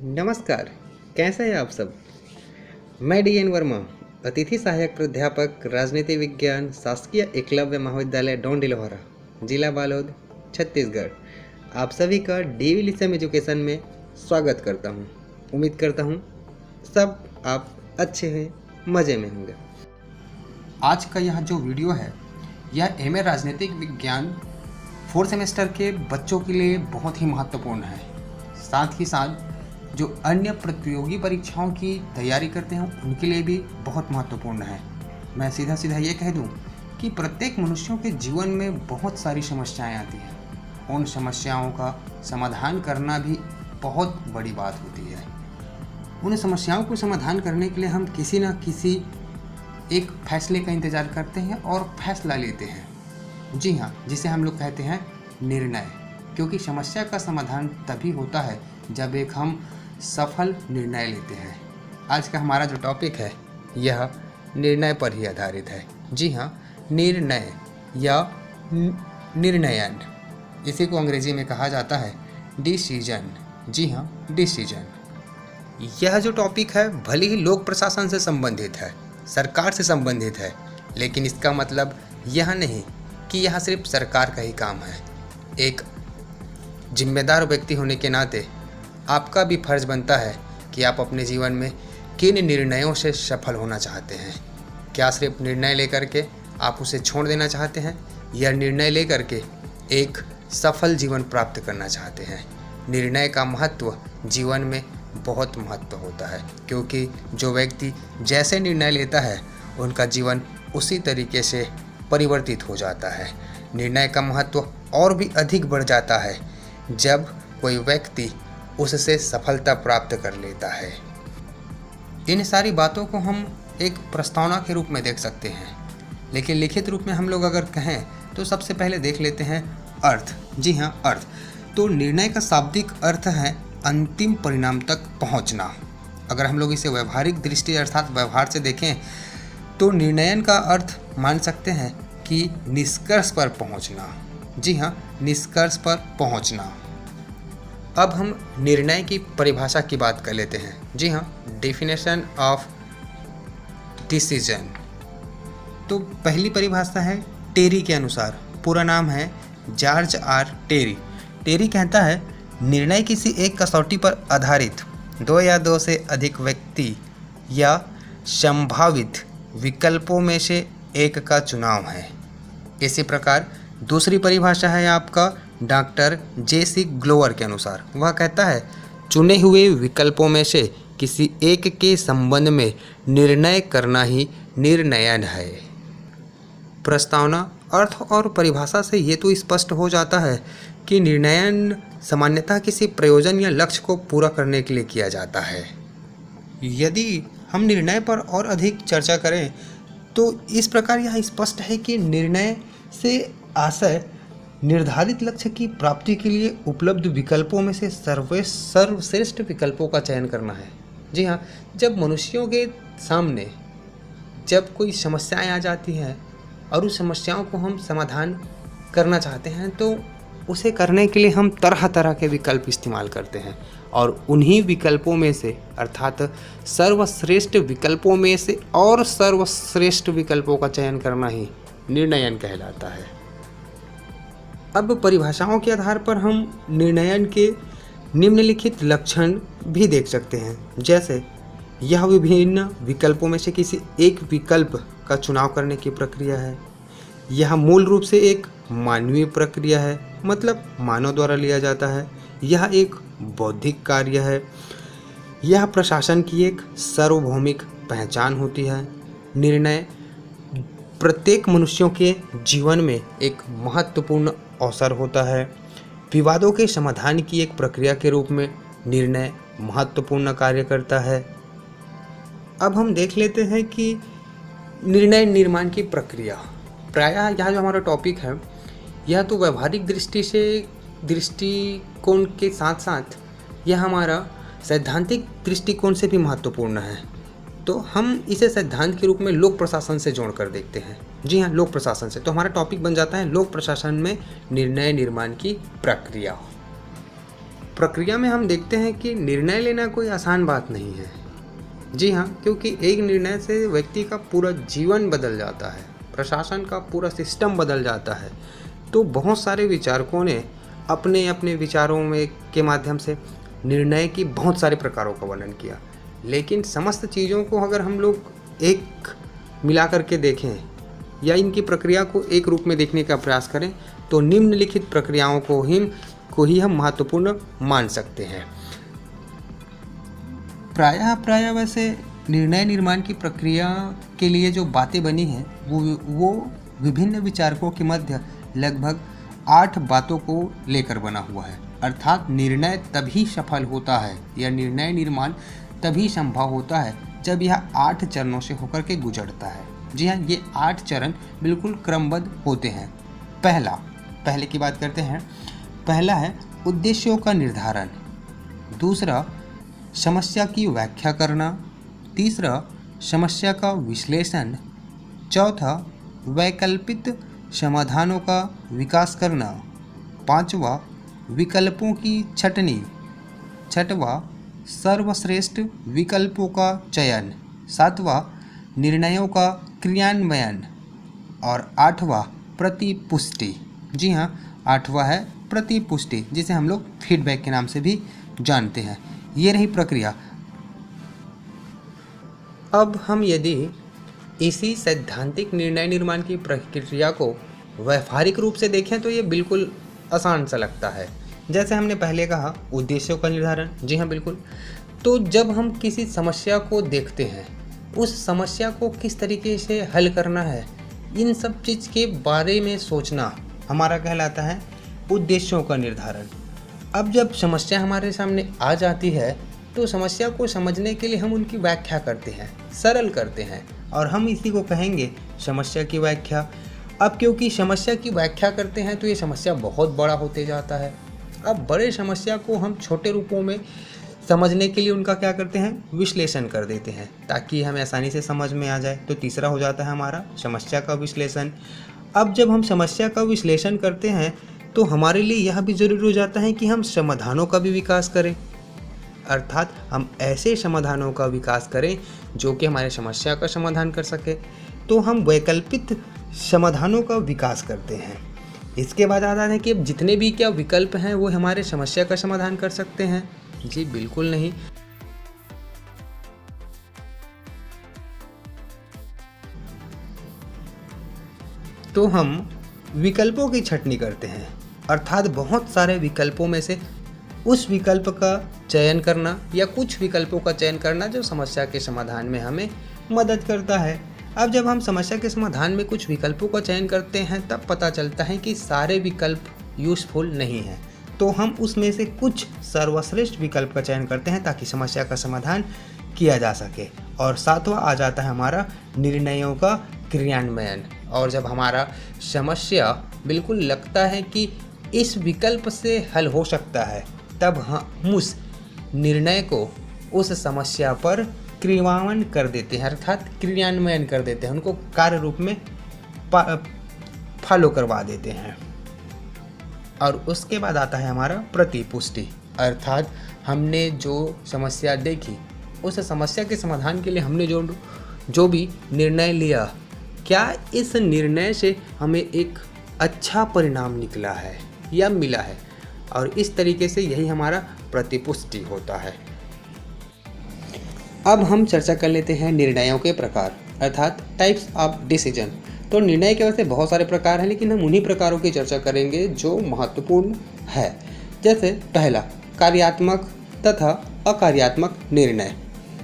नमस्कार, कैसे हैं आप सब। मैं डी एन वर्मा, अतिथि सहायक प्राध्यापक राजनीति विज्ञान शासकीय एकलव्य महाविद्यालय डोंडिलोहारा, जिला बालोद, छत्तीसगढ़। आप सभी का डीवी लिसम एजुकेशन में स्वागत करता हूं। उम्मीद करता हूं सब आप अच्छे हैं, मज़े में होंगे। आज का यह जो वीडियो है यह एमए राजनीतिक विज्ञान 4th सेमेस्टर के बच्चों के लिए बहुत ही महत्वपूर्ण है। साथ ही साथ जो अन्य प्रतियोगी परीक्षाओं की तैयारी करते हैं उनके लिए भी बहुत महत्वपूर्ण है। मैं सीधा सीधा ये कह दूं कि प्रत्येक मनुष्यों के जीवन में बहुत सारी समस्याएं आती हैं। उन समस्याओं का समाधान करना भी बहुत बड़ी बात होती है। उन समस्याओं को समाधान करने के लिए हम किसी न किसी एक फैसले का इंतज़ार करते हैं और फैसला लेते हैं। जी हाँ, जिसे हम लोग कहते हैं निर्णय। क्योंकि समस्या का समाधान तभी होता है जब एक हम सफल निर्णय लेते हैं। आज का हमारा जो टॉपिक है यह निर्णय पर ही आधारित है। जी हाँ, निर्णय या निर्णयन, इसी को अंग्रेजी में कहा जाता है डिसीजन। जी हाँ, डिसीजन। यह जो टॉपिक है भले ही लोक प्रशासन से संबंधित है, सरकार से संबंधित है, लेकिन इसका मतलब यह नहीं कि यह सिर्फ सरकार का ही काम है। एक जिम्मेदार व्यक्ति होने के नाते आपका भी फर्ज बनता है कि आप अपने जीवन में किन निर्णयों से सफल होना चाहते हैं। क्या सिर्फ निर्णय लेकर के आप उसे छोड़ देना चाहते हैं, या निर्णय लेकर के एक सफल जीवन प्राप्त करना चाहते हैं। निर्णय का महत्व जीवन में बहुत महत्व होता है, क्योंकि जो व्यक्ति जैसे निर्णय लेता है उनका जीवन उसी तरीके से परिवर्तित हो जाता है। निर्णय का महत्व और भी अधिक बढ़ जाता है जब कोई व्यक्ति उससे सफलता प्राप्त कर लेता है। इन सारी बातों को हम एक प्रस्तावना के रूप में देख सकते हैं, लेकिन लिखित रूप में हम लोग अगर कहें तो सबसे पहले देख लेते हैं अर्थ। जी हाँ, अर्थ। तो निर्णय का शाब्दिक अर्थ है अंतिम परिणाम तक पहुंचना। अगर हम लोग इसे व्यवहारिक दृष्टि अर्थात व्यवहार से देखें तो निर्णयन का अर्थ मान सकते हैं कि निष्कर्ष पर पहुंचना। जी हाँ, निष्कर्ष पर पहुंचना। अब हम निर्णय की परिभाषा की बात कर लेते हैं। जी हाँ, डेफिनेशन ऑफ डिसीजन। तो पहली परिभाषा है टेरी के अनुसार। पूरा नाम है जॉर्ज आर टेरी। टेरी कहता है निर्णय किसी एक कसौटी पर आधारित दो या दो से अधिक व्यक्ति या संभावित विकल्पों में से एक का चुनाव है। इसी प्रकार दूसरी परिभाषा है आपका डॉक्टर जे.सी. ग्लोवर के अनुसार। वह कहता है चुने हुए विकल्पों में से किसी एक के संबंध में निर्णय करना ही निर्णयन है। प्रस्तावना, अर्थ और परिभाषा से ये तो स्पष्ट हो जाता है कि निर्णयन सामान्यतः किसी प्रयोजन या लक्ष्य को पूरा करने के लिए किया जाता है। यदि हम निर्णय पर और अधिक चर्चा करें तो इस प्रकार यह स्पष्ट है कि निर्णय से आशय निर्धारित लक्ष्य की प्राप्ति के लिए उपलब्ध विकल्पों में से सर्वश्रेष्ठ विकल्पों का चयन करना है। जी हाँ, जब मनुष्यों के सामने जब कोई समस्याएं आ जाती हैं और उस समस्याओं को हम समाधान करना चाहते हैं तो उसे करने के लिए हम तरह तरह के विकल्प इस्तेमाल करते हैं, और उन्हीं विकल्पों में से अर्थात सर्वश्रेष्ठ विकल्पों में से और सर्वश्रेष्ठ विकल्पों का चयन करना ही निर्णयन कहलाता है। अब परिभाषाओं के आधार पर हम निर्णयन के निम्नलिखित लक्षण भी देख सकते हैं, जैसे यह विभिन्न विकल्पों में से किसी एक विकल्प का चुनाव करने की प्रक्रिया है। यह मूल रूप से एक मानवीय प्रक्रिया है, मतलब मानव द्वारा लिया जाता है। यह एक बौद्धिक कार्य है। यह प्रशासन की एक सार्वभौमिक पहचान होती है। निर्णय प्रत्येक मनुष्यों के जीवन में एक महत्वपूर्ण अवसर होता है। विवादों के समाधान की एक प्रक्रिया के रूप में निर्णय महत्वपूर्ण कार्य करता है। अब हम देख लेते हैं कि निर्णय निर्माण की प्रक्रिया। प्रायः यह जो हमारा टॉपिक है यह तो व्यवहारिक दृष्टिकोण के साथ साथ यह हमारा सैद्धांतिक दृष्टिकोण से भी महत्वपूर्ण है। तो हम इसे सिद्धांत के रूप में लोक प्रशासन से जोड़कर देखते हैं। जी हाँ, लोक प्रशासन से। तो हमारा टॉपिक बन जाता है लोक प्रशासन में निर्णय निर्माण की प्रक्रिया। प्रक्रिया में हम देखते हैं कि निर्णय लेना कोई आसान बात नहीं है। जी हाँ, क्योंकि एक निर्णय से व्यक्ति का पूरा जीवन बदल जाता है, प्रशासन का पूरा सिस्टम बदल जाता है। तो बहुत सारे विचारकों ने अपने अपने विचारों में के माध्यम से निर्णय की बहुत सारे प्रकारों का वर्णन किया, लेकिन समस्त चीज़ों को अगर हम लोग एक मिला करके देखें या इनकी प्रक्रिया को एक रूप में देखने का प्रयास करें तो निम्नलिखित प्रक्रियाओं को ही हम महत्वपूर्ण मान सकते हैं। प्रायः वैसे निर्णय निर्माण की प्रक्रिया के लिए जो बातें बनी हैं वो विभिन्न विचारकों के मध्य लगभग 8 बातों को लेकर बना हुआ है। अर्थात निर्णय तभी सफल होता है या निर्णय निर्माण तभी संभव होता है जब यह 8 चरणों से होकर के गुजरता है। जी हाँ, ये 8 चरण बिल्कुल क्रमबद्ध होते हैं। पहले की बात करते हैं। पहला है उद्देश्यों का निर्धारण। दूसरा, समस्या की व्याख्या करना। तीसरा, समस्या का विश्लेषण। चौथा, वैकल्पिक समाधानों का विकास करना। पांचवा, विकल्पों की छँटनी। छठवां, सर्वश्रेष्ठ विकल्पों का चयन। सातवां, निर्णयों का क्रियान्वयन। और आठवां, प्रतिपुष्टि। जी हाँ, आठवां है प्रतिपुष्टि, जिसे हम लोग फीडबैक के नाम से भी जानते हैं। ये रही प्रक्रिया। अब हम यदि इसी सैद्धांतिक निर्णय निर्माण की प्रक्रिया को व्यावहारिक रूप से देखें तो ये बिल्कुल आसान सा लगता है। जैसे हमने पहले कहा, उद्देश्यों का निर्धारण। जी हाँ, बिल्कुल। तो जब हम किसी समस्या को देखते हैं, उस समस्या को किस तरीके से हल करना है, इन सब चीज़ के बारे में सोचना हमारा कहलाता है उद्देश्यों का निर्धारण। अब जब समस्या हमारे सामने आ जाती है तो समस्या को समझने के लिए हम उनकी व्याख्या करते हैं, सरल करते हैं, और हम इसी को कहेंगे समस्या की व्याख्या। अब क्योंकि समस्या की व्याख्या करते हैं तो ये समस्या बहुत बड़ा होते जाता है। अब बड़े समस्या को हम छोटे रूपों में समझने के लिए उनका क्या करते हैं, विश्लेषण कर देते हैं ताकि हमें आसानी से समझ में आ जाए। तो तीसरा हो जाता है हमारा समस्या का विश्लेषण। अब जब हम समस्या का विश्लेषण करते हैं तो हमारे लिए यह भी ज़रूरी हो जाता है कि हम समाधानों का भी विकास करें। अर्थात हम ऐसे समाधानों का विकास करें जो कि हमारे समस्या का समाधान कर सके। तो हम वैकल्पिक समाधानों का विकास करते हैं। इसके बाद आता है कि अब जितने भी क्या विकल्प हैं वो हमारे समस्या का समाधान कर सकते हैं। जी बिल्कुल नहीं। तो हम विकल्पों की छँटनी करते हैं, अर्थात बहुत सारे विकल्पों में से उस विकल्प का चयन करना या कुछ विकल्पों का चयन करना जो समस्या के समाधान में हमें मदद करता है। अब जब हम समस्या के समाधान में कुछ विकल्पों का चयन करते हैं तब पता चलता है कि सारे विकल्प यूज़फुल नहीं हैं, तो हम उसमें से कुछ सर्वश्रेष्ठ विकल्प का चयन करते हैं ताकि समस्या का समाधान किया जा सके। और सातवां आ जाता है हमारा निर्णयों का क्रियान्वयन। और जब हमारा समस्या बिल्कुल लगता है कि इस विकल्प से हल हो सकता है तब हम उस निर्णय को उस समस्या पर क्रियान्वयन कर देते हैं, अर्थात क्रियान्वयन कर देते हैं, उनको कार्य रूप में फॉलो करवा देते हैं। और उसके बाद आता है हमारा प्रतिपुष्टि, अर्थात हमने जो समस्या देखी उस समस्या के समाधान के लिए हमने जो भी निर्णय लिया, क्या इस निर्णय से हमें एक अच्छा परिणाम निकला है या मिला है। और इस तरीके से यही हमारा प्रतिपुष्टि होता है। अब हम चर्चा कर लेते हैं निर्णयों के प्रकार, अर्थात टाइप्स ऑफ डिसीजन। तो निर्णय के वैसे बहुत सारे प्रकार हैं, लेकिन हम उन्हीं प्रकारों की चर्चा करेंगे जो महत्वपूर्ण है। जैसे पहला, कार्यात्मक तथा अकार्यात्मक निर्णय।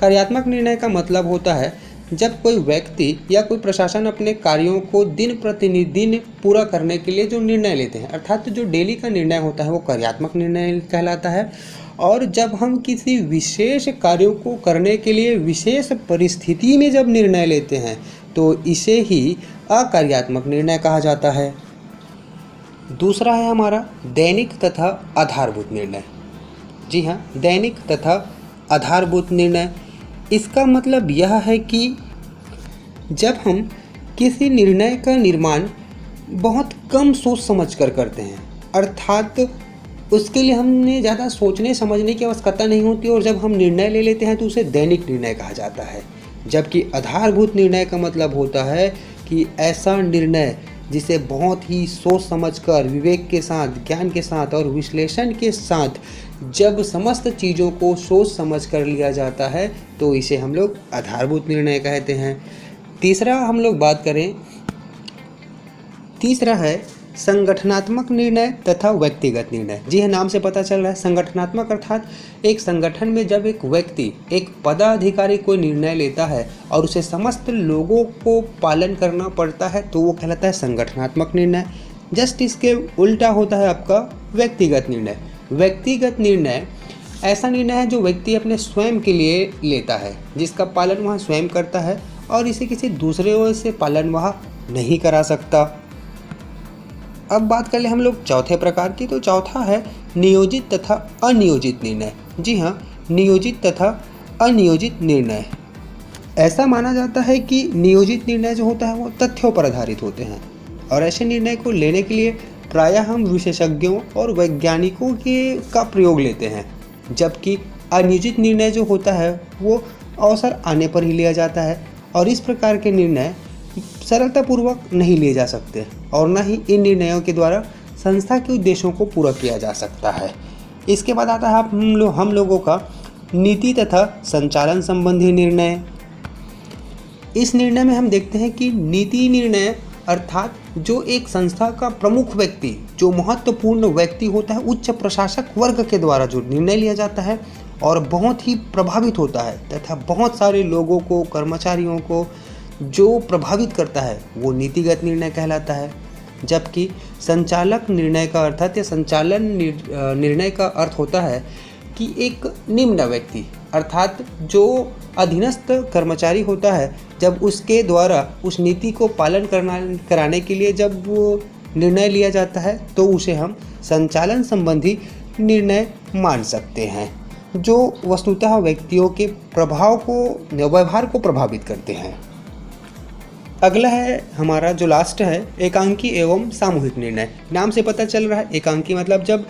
कार्यात्मक निर्णय का मतलब होता है जब कोई व्यक्ति या कोई प्रशासन अपने कार्यों को दिन प्रतिदिन पूरा करने के लिए जो निर्णय लेते हैं, अर्थात जो डेली का निर्णय होता है वो कार्यात्मक निर्णय कहलाता है। और जब हम किसी विशेष कार्यों को करने के लिए विशेष परिस्थिति में जब निर्णय लेते हैं तो इसे ही अकार्यात्मक निर्णय कहा जाता है। दूसरा है हमारा दैनिक तथा आधारभूत निर्णय। जी हाँ, दैनिक तथा आधारभूत निर्णय। इसका मतलब यह है कि जब हम किसी निर्णय का निर्माण बहुत कम सोच समझ कर करते हैं, अर्थात उसके लिए हमने ज़्यादा सोचने समझने की आवश्यकता नहीं होती और जब हम निर्णय ले लेते हैं तो उसे दैनिक निर्णय कहा जाता है। जबकि आधारभूत निर्णय का मतलब होता है कि ऐसा निर्णय जिसे बहुत ही सोच समझकर, विवेक के साथ, ज्ञान के साथ और विश्लेषण के साथ जब समस्त चीज़ों को सोच समझ कर लिया जाता है तो इसे हम लोग आधारभूत निर्णय कहते हैं। तीसरा हम लोग बात करें, तीसरा है संगठनात्मक निर्णय तथा व्यक्तिगत निर्णय। जी हाँ, नाम से पता चल रहा है। संगठनात्मक अर्थात एक संगठन में जब एक व्यक्ति, एक पदाधिकारी कोई निर्णय लेता है और उसे समस्त लोगों को पालन करना पड़ता है तो वो कहलाता है संगठनात्मक निर्णय। जस्ट इसके उल्टा होता है आपका व्यक्तिगत निर्णय। व्यक्तिगत निर्णय ऐसा निर्णय है जो व्यक्ति अपने स्वयं के लिए लेता है, जिसका पालन वह स्वयं करता है और इसे किसी दूसरे से पालन वह नहीं करा सकता। अब बात कर ले हम लोग चौथे प्रकार की, तो चौथा है नियोजित तथा अनियोजित निर्णय। जी हाँ, नियोजित तथा अनियोजित निर्णय। ऐसा माना जाता है कि नियोजित निर्णय जो होता है वो तथ्यों पर आधारित होते हैं और ऐसे निर्णय को लेने के लिए प्रायः हम विशेषज्ञों और वैज्ञानिकों का प्रयोग लेते हैं। जबकि अनियोजित निर्णय जो होता है वो अवसर आने पर ही लिया जाता है और इस प्रकार के निर्णय सरलतापूर्वक नहीं लिए जा सकते और न ही इन निर्णयों के द्वारा संस्था के उद्देश्यों को पूरा किया जा सकता है। इसके बाद आता है हम लोगों का नीति तथा संचालन संबंधी निर्णय। इस निर्णय में हम देखते हैं कि नीति निर्णय अर्थात जो एक संस्था का प्रमुख व्यक्ति, जो महत्वपूर्ण व्यक्ति होता है, उच्च प्रशासक वर्ग के द्वारा जो निर्णय लिया जाता है और बहुत ही प्रभावित होता है तथा बहुत सारे लोगों को, कर्मचारियों को जो प्रभावित करता है वो नीतिगत निर्णय कहलाता है। जबकि संचालक निर्णय का अर्थात या संचालन निर्णय का अर्थ होता है कि एक निम्न व्यक्ति अर्थात जो अधीनस्थ कर्मचारी होता है, जब उसके द्वारा उस नीति को पालन कराने के लिए जब वो निर्णय लिया जाता है तो उसे हम संचालन संबंधी निर्णय मान सकते हैं, जो वस्तुतः व्यक्तियों के व्यवहार को प्रभावित करते हैं। अगला है हमारा जो लास्ट है एकांकी एवं सामूहिक निर्णय। नाम से पता चल रहा है एकांकी मतलब जब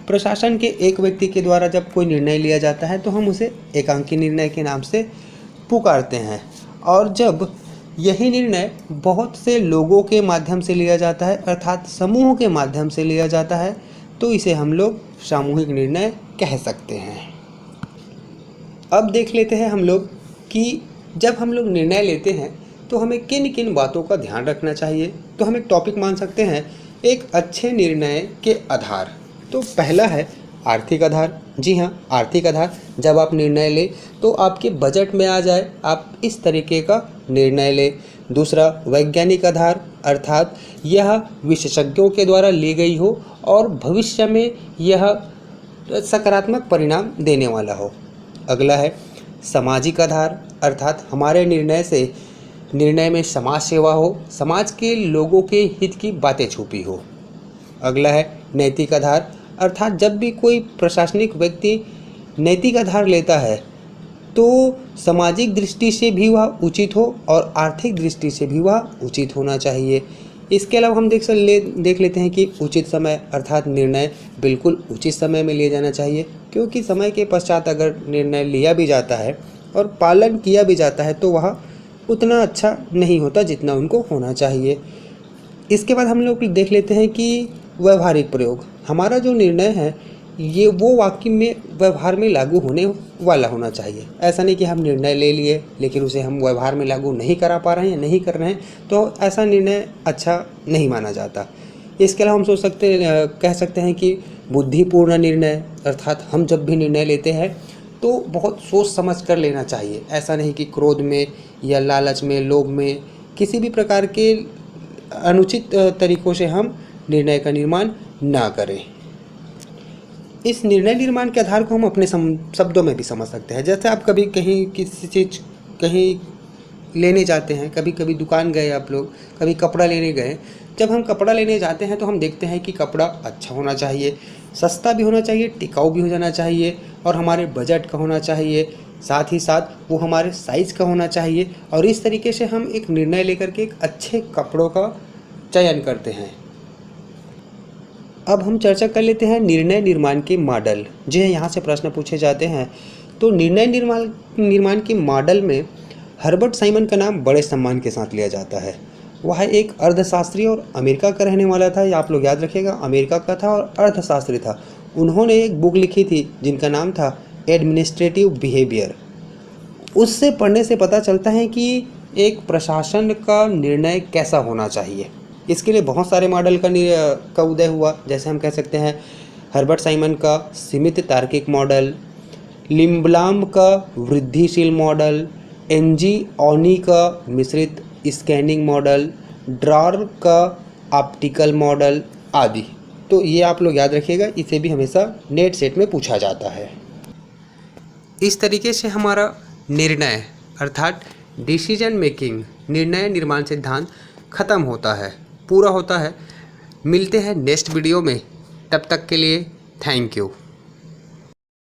प्रशासन के एक व्यक्ति के द्वारा जब कोई निर्णय लिया जाता है तो हम उसे एकांकी निर्णय के नाम से पुकारते हैं और जब यही निर्णय बहुत से लोगों के माध्यम से लिया जाता है अर्थात समूह के माध्यम से लिया जाता है तो इसे हम लोग सामूहिक निर्णय कह सकते हैं। अब देख लेते हैं हम लोग कि जब हम लोग निर्णय लेते हैं तो हमें किन किन बातों का ध्यान रखना चाहिए। तो हम एक टॉपिक मान सकते हैं एक अच्छे निर्णय के आधार। तो पहला है आर्थिक आधार। जी हाँ, आर्थिक आधार जब आप निर्णय लें तो आपके बजट में आ जाए, आप इस तरीके का निर्णय लें। दूसरा वैज्ञानिक आधार अर्थात यह विशेषज्ञों के द्वारा ली गई हो और भविष्य में यह सकारात्मक परिणाम देने वाला हो। अगला है सामाजिक आधार अर्थात हमारे निर्णय में समाज सेवा हो, समाज के लोगों के हित की बातें छुपी हो। अगला है नैतिक आधार अर्थात जब भी कोई प्रशासनिक व्यक्ति नैतिक आधार लेता है तो सामाजिक दृष्टि से भी वह उचित हो और आर्थिक दृष्टि से भी वह उचित होना चाहिए। इसके अलावा हम देख लेते हैं कि उचित समय अर्थात निर्णय बिल्कुल उचित समय में लिया जाना चाहिए, क्योंकि समय के पश्चात अगर निर्णय लिया भी जाता है और पालन किया भी जाता है तो वह उतना अच्छा नहीं होता जितना उनको होना चाहिए। इसके बाद हम लोग देख लेते हैं कि व्यवहारिक प्रयोग। हमारा जो निर्णय है ये वो वाकई में व्यवहार में लागू होने वाला होना चाहिए। ऐसा नहीं कि हम निर्णय ले लिए लेकिन उसे हम व्यवहार में लागू नहीं करा पा रहे हैं या नहीं कर रहे हैं, तो ऐसा निर्णय अच्छा नहीं माना जाता। इसके अलावा हम कह सकते हैं कि बुद्धिपूर्ण निर्णय अर्थात हम जब भी निर्णय लेते हैं तो बहुत सोच समझ कर लेना चाहिए। ऐसा नहीं कि क्रोध में या लालच में, लोभ में, किसी भी प्रकार के अनुचित तरीकों से हम निर्णय का निर्माण ना करें। इस निर्णय निर्माण के आधार को हम अपने शब्दों में भी समझ सकते हैं। जैसे आप कभी कहीं किसी चीज़ कहीं लेने जाते हैं, कभी दुकान गए आप लोग, कभी कपड़ा लेने गए। जब हम कपड़ा लेने जाते हैं तो हम देखते हैं कि कपड़ा अच्छा होना चाहिए, सस्ता भी होना चाहिए, टिकाऊ भी हो जाना चाहिए और हमारे बजट का होना चाहिए, साथ ही साथ वो हमारे साइज़ का होना चाहिए। और इस तरीके से हम एक निर्णय लेकर के एक अच्छे कपड़ों का चयन करते हैं। अब हम चर्चा कर लेते हैं निर्णय निर्माण के मॉडल। जो है यहाँ से प्रश्न पूछे जाते हैं। तो निर्णय निर्माण के मॉडल में हर्बर्ट साइमन का नाम बड़े सम्मान के साथ लिया जाता है। वह एक अर्थशास्त्री और अमेरिका का रहने वाला था। ये आप लोग याद रखिएगा, अमेरिका का था और अर्थशास्त्री था। उन्होंने एक बुक लिखी थी जिनका नाम था एडमिनिस्ट्रेटिव बिहेवियर। उससे पढ़ने से पता चलता है कि एक प्रशासन का निर्णय कैसा होना चाहिए। इसके लिए बहुत सारे मॉडल का उदय हुआ। जैसे हम कह सकते हैं हर्बर्ट साइमन का सीमित तार्किक मॉडल, लिम्बलाम का वृद्धिशील मॉडल, एनजी ऑनी का मिश्रित स्कैनिंग मॉडल, ड्रॉर का ऑप्टिकल मॉडल आदि। तो ये आप लोग याद रखिएगा, इसे भी हमेशा नेट सेट में पूछा जाता है। इस तरीके से हमारा निर्णय अर्थात डिसीजन मेकिंग, निर्णय निर्माण सिद्धांत खत्म होता है, पूरा होता है। मिलते हैं नेक्स्ट वीडियो में, तब तक के लिए थैंक यू।